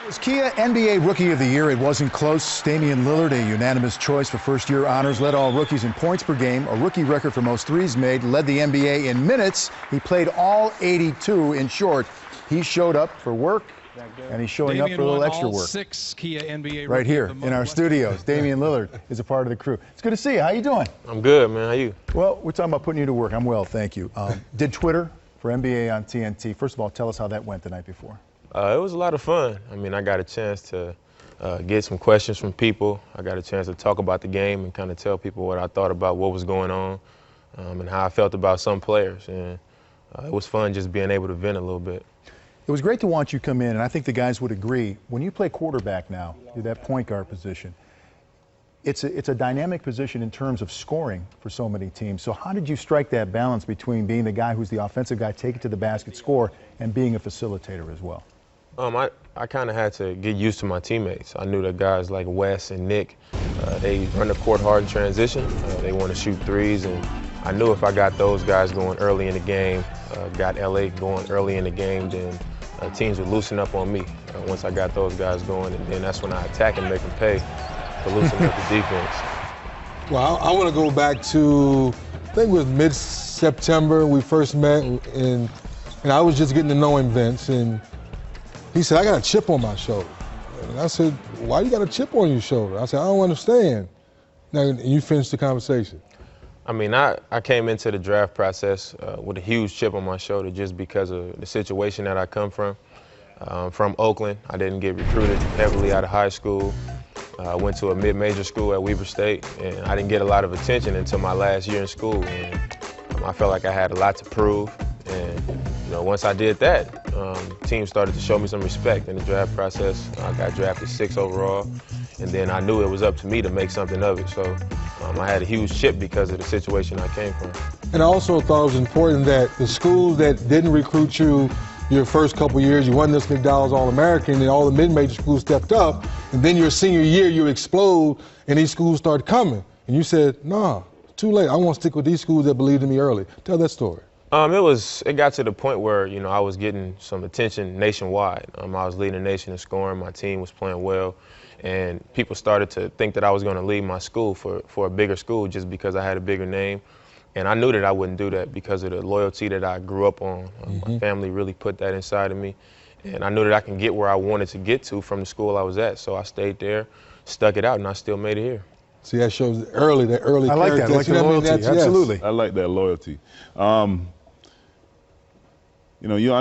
Was Kia NBA Rookie of the Year? It wasn't close. Damian Lillard, a unanimous choice for first-year honors, led all rookies in points per game, a rookie record for most threes made, led the NBA in minutes. He played all 82. In short, he showed up for work, and he's showing up for a little extra work. 6 Kia NBA right here in our studios. Damian Lillard is a part of the crew. It's good to see you. How you doing? I'm good, man. How you? Well, we're talking about putting you to work. I'm well, thank you. Did Twitter for NBA on TNT. First of all, tell us how that went the night before. It was a lot of fun. I mean, I got a chance to get some questions from people. I got a chance to talk about the game and kind of tell people what I thought about what was going on and how I felt about some players. And it was fun just being able to vent a little bit. It was great to watch you come in, and I think the guys would agree. When you play quarterback now, you're that point guard position, it's a dynamic position in terms of scoring for so many teams. So how did you strike that balance between being the guy who's the offensive guy, take it to the basket, score, and being a facilitator as well? I kind of had to get used to my teammates. I knew that guys like Wes and Nick, they run the court hard in transition. They want to shoot threes, and I knew if I got those guys going early in the game, got LA going early in the game, then teams would loosen up on me once I got those guys going, and then that's when I attack and make them pay for loosening up the defense. Well, I want to go back to, I think it was mid-September we first met, and I was just getting to know him, Vince, and he said, I got a chip on my shoulder. And I said, why you got a chip on your shoulder? I said, I don't understand. Now, and you finished the conversation. I mean, I came into the draft process with a huge chip on my shoulder just because of the situation that I come from. From Oakland, I didn't get recruited heavily out of high school. I went to a mid-major school at Weber State, and I didn't get a lot of attention until my last year in school. And I felt like I had a lot to prove. And once I did that, teams started to show me some respect in the draft process. I got drafted 6th overall, and then I knew it was up to me to make something of it. So I had a huge chip because of the situation I came from. And I also thought it was important that the schools that didn't recruit you your first couple years, you won this McDowell's All-American, and all the mid-major schools stepped up, and then your senior year you explode, and these schools start coming. And you said, nah, too late. I want to stick with these schools that believed in me early. Tell that story. It got to the point where, I was getting some attention nationwide. I was leading the nation in scoring. My team was playing well. And people started to think that I was going to leave my school for a bigger school just because I had a bigger name. And I knew that I wouldn't do that because of the loyalty that I grew up on. My family really put that inside of me. And I knew that I can get where I wanted to get to from the school I was at. So I stayed there, stuck it out, and I still made it here. See, that shows that early I like that. I like the loyalty. Absolutely. Yes. I like that loyalty. I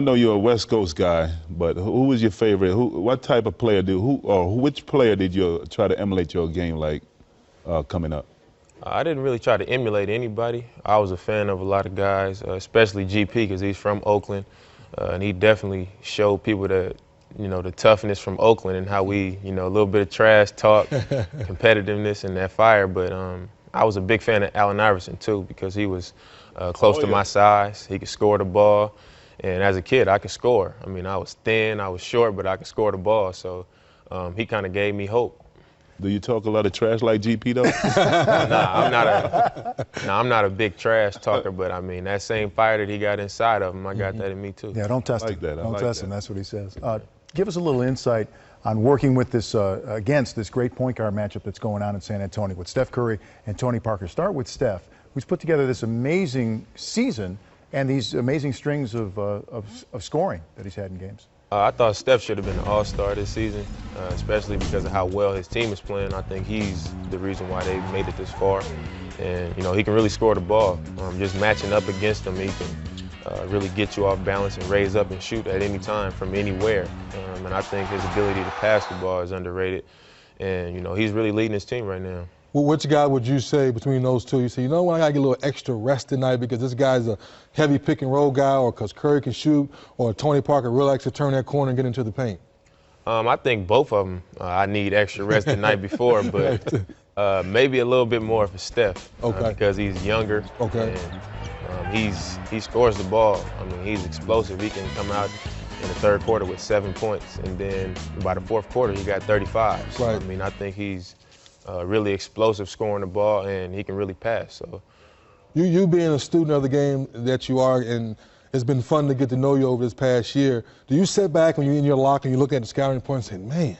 know you're a West Coast guy, but who was your favorite? What type of player which player did you try to emulate your game like coming up? I didn't really try to emulate anybody. I was a fan of a lot of guys, especially GP because he's from Oakland, and he definitely showed people that, the toughness from Oakland and how we, a little bit of trash talk, competitiveness and that fire. But I was a big fan of Allen Iverson too because he was close to my size. He could score the ball. And as a kid, I could score. I mean, I was thin, I was short, but I could score the ball. So he kind of gave me hope. Do you talk a lot of trash like GP though? I'm not a big trash talker, but I mean, that same fire that he got inside of him, I got that in me too. Yeah, don't test him. That. Don't test him, that's what he says. Give us a little insight on working with this, against this great point guard matchup that's going on in San Antonio with Steph Curry and Tony Parker. Start with Steph, who's put together this amazing season and these amazing strings of scoring that he's had in games. I thought Steph should have been an all-star this season, especially because of how well his team is playing. I think he's the reason why they made it this far. And, he can really score the ball. Just matching up against him, he can really get you off balance and raise up and shoot at any time from anywhere. And I think his ability to pass the ball is underrated. And, he's really leading his team right now. Well, which guy would you say between those two? You say, I got to get a little extra rest tonight because this guy's a heavy pick and roll guy, or because Curry can shoot, or Tony Parker really likes to turn that corner and get into the paint? I think both of them I need extra rest the night before, but maybe a little bit more for Steph because he's younger. Okay. And he scores the ball. I mean, he's explosive. He can come out in the third quarter with 7 points, and then by the fourth quarter, he got 35. So, right. I mean, I think he's really explosive scoring the ball, and he can really pass. So, you being a student of the game that you are, and it's been fun to get to know you over this past year. Do you sit back when you're in your locker and you look at the scouting report and say, man,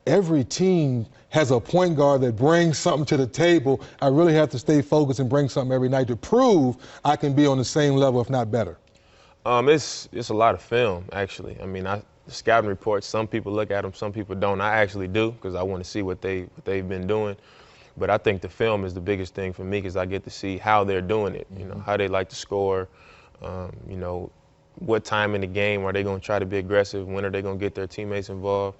every team has a point guard that brings something to the table. I really have to stay focused and bring something every night to prove I can be on the same level, if not better? It's a lot of film, actually. I mean, the scouting reports, some people look at them, some people don't. I actually do, because I want to see what they've been doing. But I think the film is the biggest thing for me, because I get to see how they're doing it, you know, how they like to score, you know, what time in the game are they going to try to be aggressive, when are they going to get their teammates involved.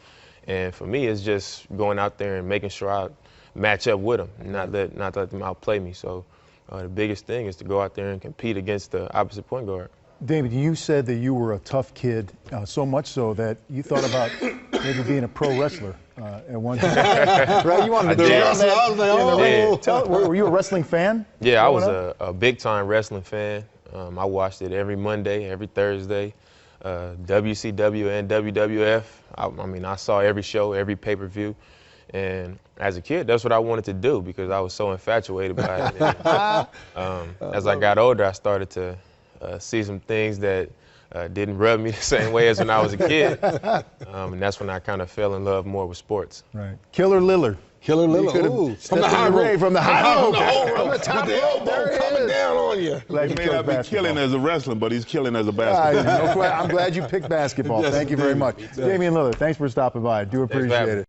And for me, it's just going out there and making sure I match up with them, and not let them outplay me. So the biggest thing is to go out there and compete against the opposite point guard. David, you said that you were a tough kid, so much so that you thought about maybe being a pro wrestler at one time. Right? You wanted to be on that. I was like, oh. Were you a wrestling fan? Yeah, I was a big-time wrestling fan. I watched it every Monday, every Thursday, WCW and WWF. I mean, I saw every show, every pay-per-view. And as a kid, that's what I wanted to do, because I was so infatuated by it. And, as I got older, I started to see some things that didn't rub me the same way as when I was a kid. And that's when I kind of fell in love more with sports. Right. Killer Lillard. Killer Lillard. Ooh, from the high rope. From the high rope. From the top elbow coming down on you. He may not be killing as a wrestler, but he's killing as a basketball. I'm glad you picked basketball. Thank you very much. Damian Lillard, thanks for stopping by. I do appreciate it.